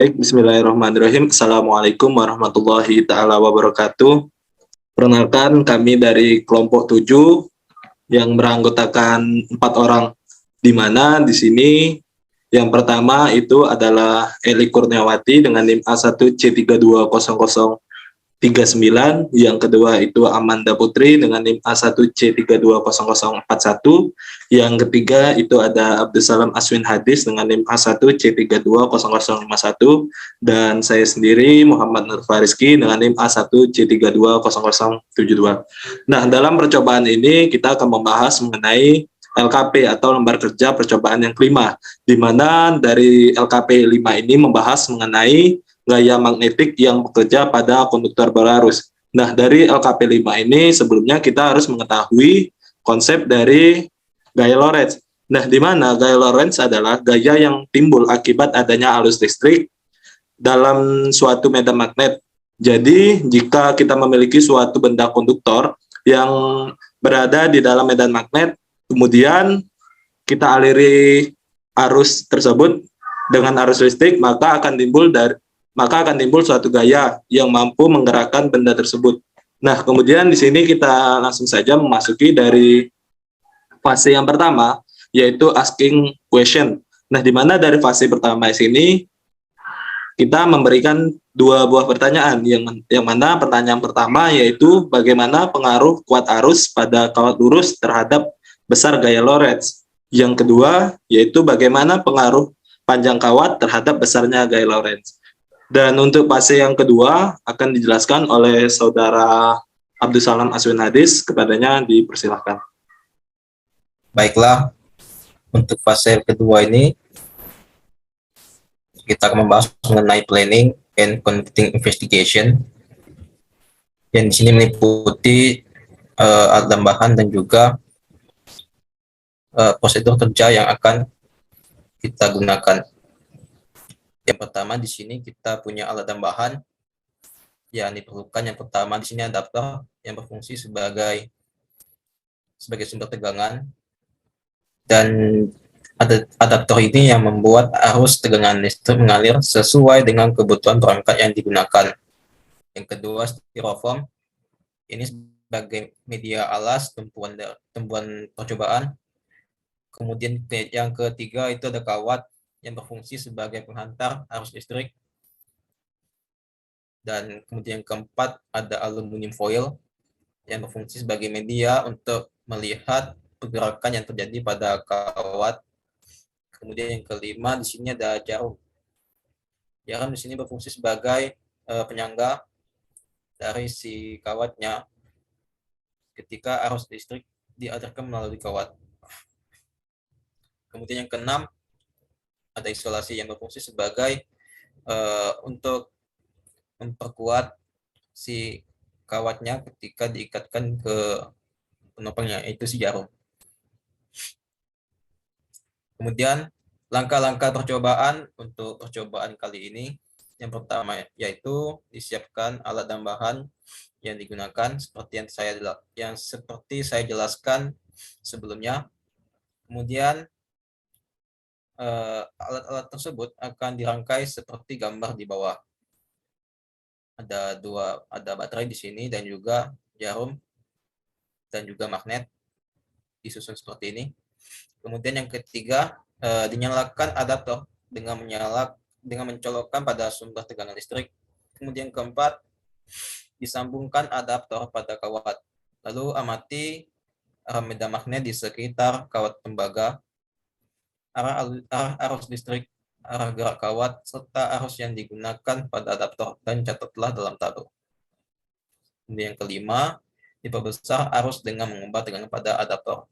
Baik, bismillahirrahmanirrahim. Assalamualaikum warahmatullahi taala wabarakatuh. Perkenalkan, kami dari kelompok 7 yang beranggotakan 4 orang, di mana di sini yang pertama itu adalah Eli Kurniawati dengan NIM A1C320039, yang kedua itu Amanda Putri dengan NIM A1C320041, yang ketiga itu ada Abdussalam Aswin Hadis dengan NIM A1C320051, dan saya sendiri Muhammad Nur Fariski dengan NIM A1C320072. Nah, dalam percobaan ini kita akan membahas mengenai LKP atau lembar kerja percobaan yang kelima, di mana dari LKP 5 ini membahas mengenai gaya magnetik yang bekerja pada konduktor berarus. Nah, dari LKP 5 ini sebelumnya kita harus mengetahui konsep dari gaya Lorentz. Nah, di mana gaya Lorentz adalah gaya yang timbul akibat adanya arus listrik dalam suatu medan magnet. Jadi, jika kita memiliki suatu benda konduktor yang berada di dalam medan magnet, kemudian kita aliri arus tersebut dengan arus listrik, maka akan timbul suatu gaya yang mampu menggerakkan benda tersebut. Nah, kemudian di sini kita langsung saja memasuki dari fase yang pertama, yaitu asking question. Nah, di mana dari fase pertama di sini kita memberikan dua buah pertanyaan, yang mana pertanyaan pertama yaitu bagaimana pengaruh kuat arus pada kawat lurus terhadap besar gaya Lorentz. Yang kedua yaitu bagaimana pengaruh panjang kawat terhadap besarnya gaya Lorentz. Dan untuk fase yang kedua akan dijelaskan oleh saudara Abdussalam Aswin Hadis, kepadanya dipersilahkan. Baiklah, untuk fase kedua ini kita akan membahas mengenai planning and conducting investigation, yang di sini meliputi alat tambahan dan juga prosedur kerja yang akan kita gunakan. Yang pertama di sini kita punya alat tambahan yang diperlukan. Yang pertama di sini adaptor yang berfungsi sebagai sumber tegangan, dan adaptor ini yang membuat arus tegangan listrik mengalir sesuai dengan kebutuhan perangkat yang digunakan. Yang kedua, styrofoam ini sebagai media alas tumpuan percobaan. Kemudian yang ketiga itu ada kawat yang berfungsi sebagai penghantar arus listrik. Dan kemudian yang keempat ada aluminium foil yang berfungsi sebagai media untuk melihat pergerakan yang terjadi pada kawat. Kemudian yang kelima di sini ada jarum. Jarum di sini berfungsi sebagai penyangga dari si kawatnya ketika arus listrik dialirkan melalui kawat. Kemudian yang keenam ada isolasi yang berfungsi sebagai untuk memperkuat si kawatnya ketika diikatkan ke penopangnya, yaitu si jarum. Kemudian langkah-langkah percobaan untuk percobaan kali ini, yang pertama yaitu disiapkan alat tambahan yang digunakan seperti yang saya jelaskan sebelumnya. Kemudian alat-alat tersebut akan dirangkai seperti gambar di bawah. Ada baterai di sini dan juga jarum dan juga magnet disusun seperti ini. Kemudian yang ketiga, dinyalakan adaptor dengan mencolokkan pada sumber tegangan listrik. Kemudian keempat, disambungkan adaptor pada kawat. Lalu amati arah medan magnet di sekitar kawat tembaga, arah arus listrik, arah gerak kawat, serta arus yang digunakan pada adaptor, dan catatlah dalam tabel. Kemudian yang kelima, diperbesar arus dengan mengubah tegangan pada adaptor.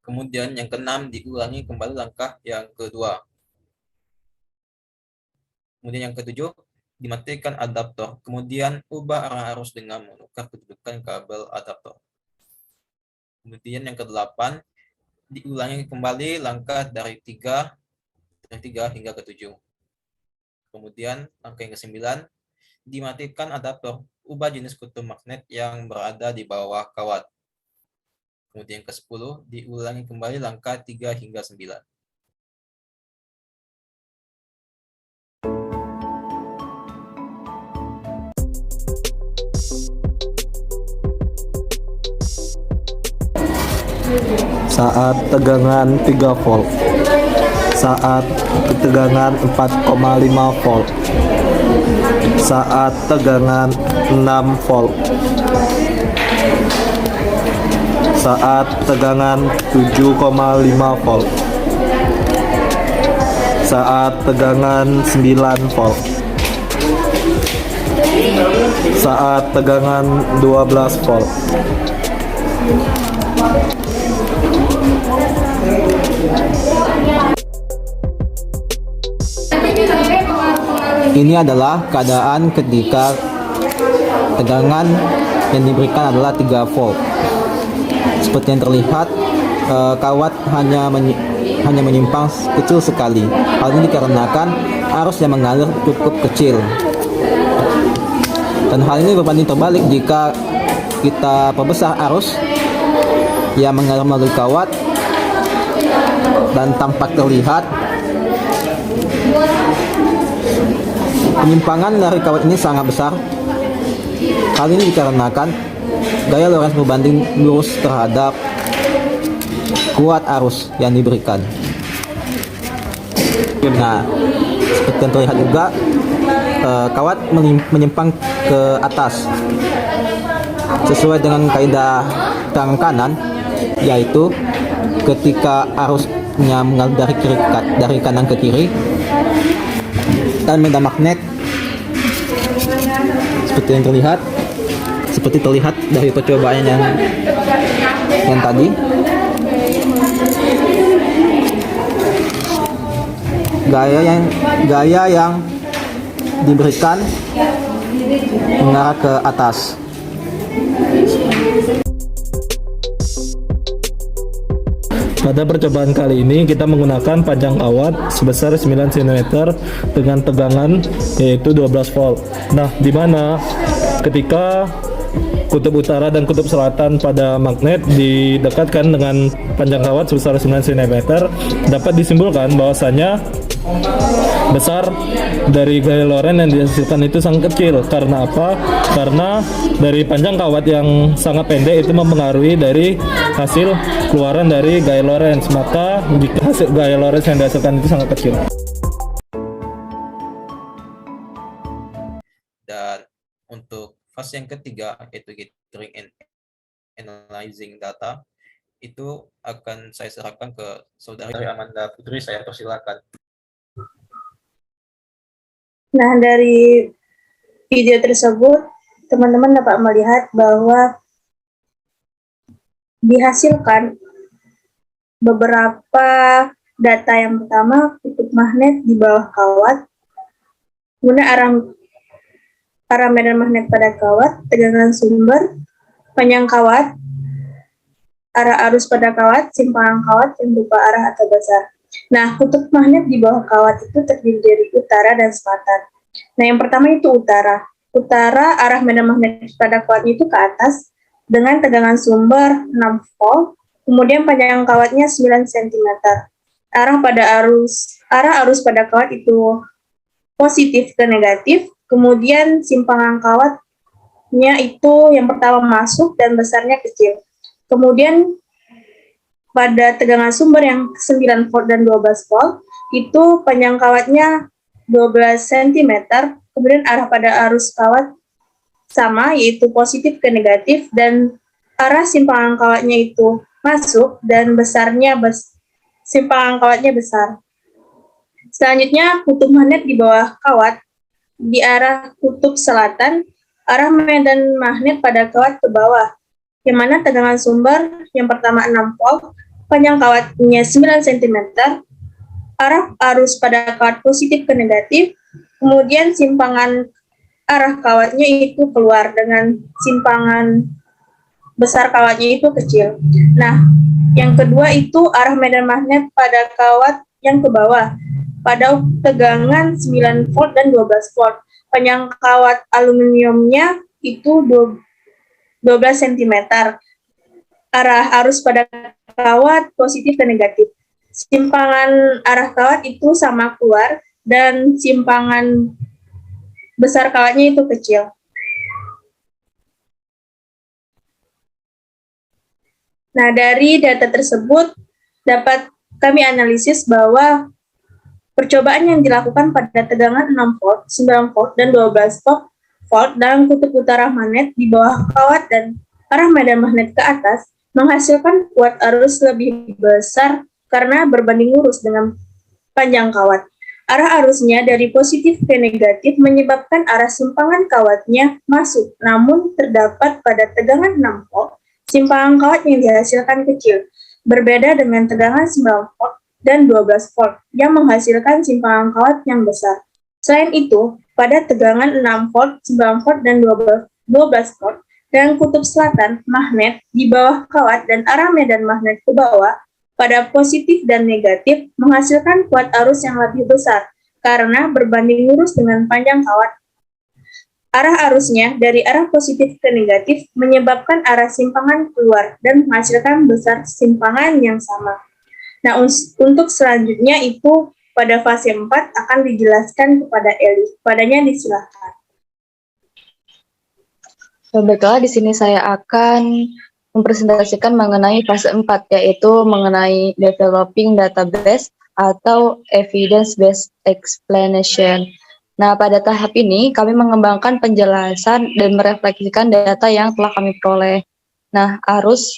Kemudian yang keenam, diulangi kembali langkah yang kedua. Kemudian yang ketujuh, dimatikan adaptor. Kemudian ubah arah arus dengan menukar kedudukan kabel adaptor. Kemudian yang kedelapan, diulangi kembali langkah dari 3 hingga ke 7. Kemudian langkah yang ke-9, dimatikan adaptor. Ubah jenis kutu magnet yang berada di bawah kawat. Kemudian ke-10, diulangi kembali langkah 3 hingga 9. saat tegangan 3 volt, saat tegangan 4,5 volt, saat tegangan 6 volt, saat tegangan 7,5 volt, saat tegangan 9 volt, saat tegangan 12 volt. Ini adalah keadaan ketika tegangan yang diberikan adalah 3 volt. Seperti yang terlihat, kawat hanya menyimpang kecil sekali. Hal ini dikarenakan arus yang mengalir cukup kecil. Dan hal ini berbanding terbalik jika kita perbesar arus yang mengalir melalui kawat dan tampak terlihat penyimpangan dari kawat ini sangat besar. Hal ini dikarenakan gaya Lorentz berbanding lurus terhadap kuat arus yang diberikan. Nah, seperti yang terlihat juga, kawat menyimpang ke atas sesuai dengan kaidah tangan kanan, yaitu ketika arusnya mengalir dari kanan ke kiri dan medan magnet seperti terlihat dari percobaan yang tadi, gaya yang diberikan mengarah ke atas. Pada percobaan kali ini kita menggunakan panjang kawat sebesar 9 cm dengan tegangan yaitu 12 volt. Nah, di mana ketika kutub utara dan kutub selatan pada magnet didekatkan dengan panjang kawat sebesar 9 cm, dapat disimpulkan bahwasanya besar dari gaya Lorentz yang dihasilkan itu sangat kecil. Karena apa? Karena dari panjang kawat yang sangat pendek itu mempengaruhi dari hasil keluaran dari gaya Lorentz. Maka jika hasil gaya Lorentz yang dihasilkan itu sangat kecil. Dan untuk fase yang ketiga, yaitu gathering and analyzing data, itu akan saya serahkan ke saudari Amanda Putri. Saya persilakan. Nah, dari video tersebut, teman-teman dapat melihat bahwa dihasilkan beberapa data. Yang pertama, kutub magnet di bawah kawat, kemudian arah medan magnet pada kawat, tegangan sumber, panjang kawat, arah arus pada kawat, simpangan kawat yang berupa arah atau besar. Nah, kutub magnet di bawah kawat itu terdiri dari utara dan selatan. Nah, yang pertama itu utara. Utara, arah medan magnet pada kawatnya itu ke atas dengan tegangan sumber 6 volt, kemudian panjang kawatnya 9 cm. Arah arus pada kawat itu positif ke negatif, kemudian simpangan kawatnya itu yang pertama masuk dan besarnya kecil. Kemudian pada tegangan sumber yang 9 volt dan 12 volt, itu panjang kawatnya 12 cm, kemudian arah pada arus kawat sama, yaitu positif ke negatif, dan arah simpangan kawatnya itu masuk dan simpangan kawatnya besar. Selanjutnya, kutub magnet di bawah kawat, di arah kutub selatan, arah medan magnet pada kawat ke bawah, yang mana tegangan sumber yang pertama 6 volt, panjang kawatnya 9 cm, arah arus pada kawat positif ke negatif, kemudian simpangan arah kawatnya itu keluar dengan simpangan besar kawatnya itu kecil. Nah, yang kedua itu arah medan magnet pada kawat yang ke bawah, pada tegangan 9 volt dan 12 volt. Panjang kawat aluminiumnya itu 12 cm. Arah arus pada kawat positif ke negatif. Simpangan arah kawat itu sama keluar dan simpangan besar kawatnya itu kecil. Nah, dari data tersebut dapat kami analisis bahwa percobaan yang dilakukan pada tegangan 6 volt, 9 volt, dan 12 volt dalam kutub utara magnet di bawah kawat dan arah medan magnet ke atas menghasilkan kuat arus lebih besar karena berbanding lurus dengan panjang kawat. Arah arusnya dari positif ke negatif menyebabkan arah simpangan kawatnya masuk, namun terdapat pada tegangan 6 volt, simpangan kawat yang dihasilkan kecil, berbeda dengan tegangan 9 volt dan 12 volt yang menghasilkan simpangan kawat yang besar. Selain itu, pada tegangan 6 volt, 9 volt, dan 12 volt, dan kutub selatan, magnet di bawah kawat dan arah medan magnet ke bawah, pada positif dan negatif menghasilkan kuat arus yang lebih besar karena berbanding lurus dengan panjang kawat. Arah arusnya dari arah positif ke negatif menyebabkan arah simpangan keluar dan menghasilkan besar simpangan yang sama. Nah, untuk selanjutnya itu pada fase 4 akan dijelaskan kepada Eli. Padanya disilakan. Baiklah, di sini saya akan mempresentasikan mengenai fase 4, yaitu mengenai developing database atau evidence-based explanation. Nah, pada tahap ini kami mengembangkan penjelasan dan merefleksikan data yang telah kami peroleh. Nah, arus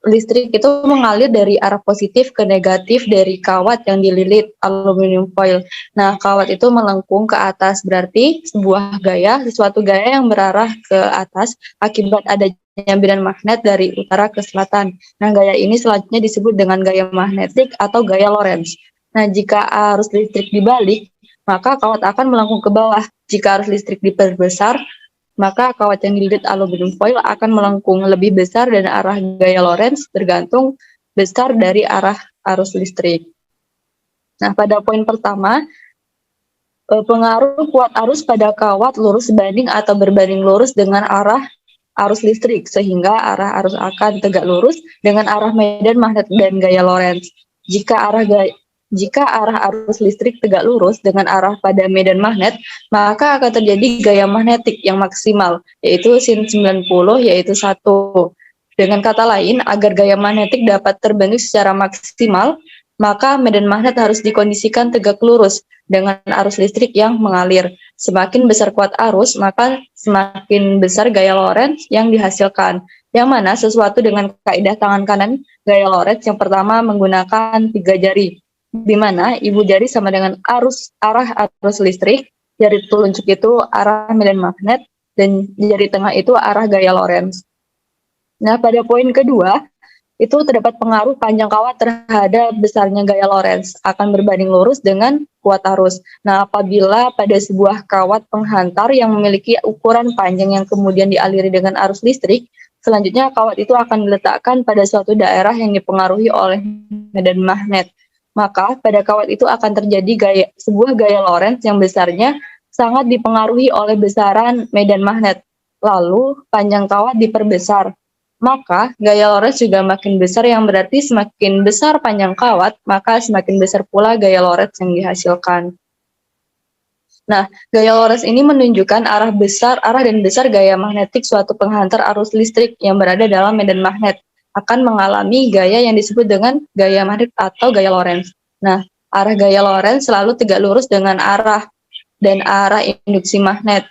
listrik itu mengalir dari arah positif ke negatif dari kawat yang dililit aluminium foil. Nah, kawat itu melengkung ke atas, berarti sesuatu gaya yang berarah ke atas akibat adanya medan magnet dari utara ke selatan. Nah, gaya ini selanjutnya disebut dengan gaya magnetik atau gaya Lorentz. Nah, jika arus listrik dibalik, maka kawat akan melengkung ke bawah. Jika arus listrik diperbesar, maka kawat yang dililit aluminium foil akan melengkung lebih besar dan arah gaya Lorentz tergantung besar dari arah arus listrik. Nah, pada poin pertama, pengaruh kuat arus pada kawat lurus sebanding atau berbanding lurus dengan arah arus listrik, sehingga arah arus akan tegak lurus dengan arah medan magnet dan gaya Lorentz. Jika arah arus listrik tegak lurus dengan arah pada medan magnet, maka akan terjadi gaya magnetik yang maksimal, yaitu sin 90, yaitu 1. Dengan kata lain, agar gaya magnetik dapat terbentuk secara maksimal, maka medan magnet harus dikondisikan tegak lurus dengan arus listrik yang mengalir. Semakin besar kuat arus, maka semakin besar gaya Lorentz yang dihasilkan. Yang mana sesuatu dengan kaidah tangan kanan gaya Lorentz yang pertama menggunakan 3 jari, di mana ibu jari sama dengan arah arus listrik, jari telunjuk itu arah medan magnet, dan jari tengah itu arah gaya Lorentz. Nah, pada poin kedua, itu terdapat pengaruh panjang kawat terhadap besarnya gaya Lorentz akan berbanding lurus dengan kuat arus. Nah, apabila pada sebuah kawat penghantar yang memiliki ukuran panjang yang kemudian dialiri dengan arus listrik, selanjutnya kawat itu akan diletakkan pada suatu daerah yang dipengaruhi oleh medan magnet. Maka pada kawat itu akan terjadi sebuah gaya Lorentz yang besarnya sangat dipengaruhi oleh besaran medan magnet. Lalu panjang kawat diperbesar. Maka gaya Lorentz juga makin besar, yang berarti semakin besar panjang kawat, maka semakin besar pula gaya Lorentz yang dihasilkan. Nah, gaya Lorentz ini menunjukkan arah dan besar gaya magnetik suatu penghantar arus listrik yang berada dalam medan magnet akan mengalami gaya yang disebut dengan gaya magnet atau gaya Lorentz. Nah, arah gaya Lorentz selalu tegak lurus dengan arah induksi magnet.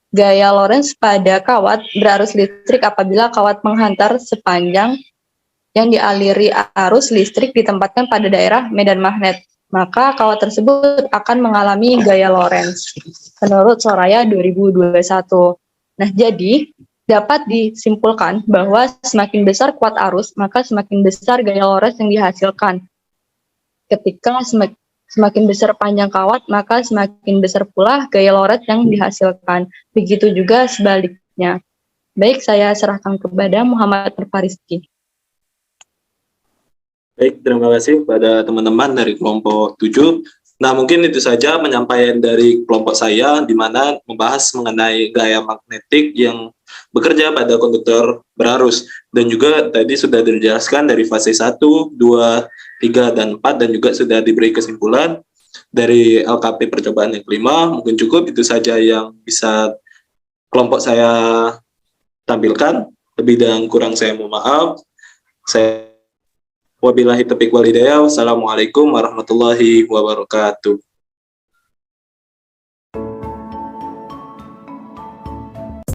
Gaya Lorentz pada kawat berarus listrik apabila kawat penghantar sepanjang yang dialiri arus listrik ditempatkan pada daerah medan magnet, maka kawat tersebut akan mengalami gaya Lorentz menurut Soraya 2021. Nah, jadi dapat disimpulkan bahwa semakin besar kuat arus, maka semakin besar gaya Lorentz yang dihasilkan. Ketika semakin besar panjang kawat, maka semakin besar pula gaya Lorentz yang dihasilkan. Begitu juga sebaliknya. Baik, saya serahkan kepada Muhammad Nurfariski. Baik, terima kasih kepada teman-teman dari kelompok 7. Nah, mungkin itu saja penyampaian dari kelompok saya, di mana membahas mengenai gaya magnetik yang bekerja pada konduktor berarus. Dan juga tadi sudah dijelaskan dari fase 1, 2, 3, dan 4, dan juga sudah diberi kesimpulan dari LKP percobaan yang kelima. Mungkin cukup, itu saja yang bisa kelompok saya tampilkan. Lebih dan kurang saya mohon maaf. Saya wabillahi taufiq wal hidayah. Wassalamualaikum warahmatullahi wabarakatuh.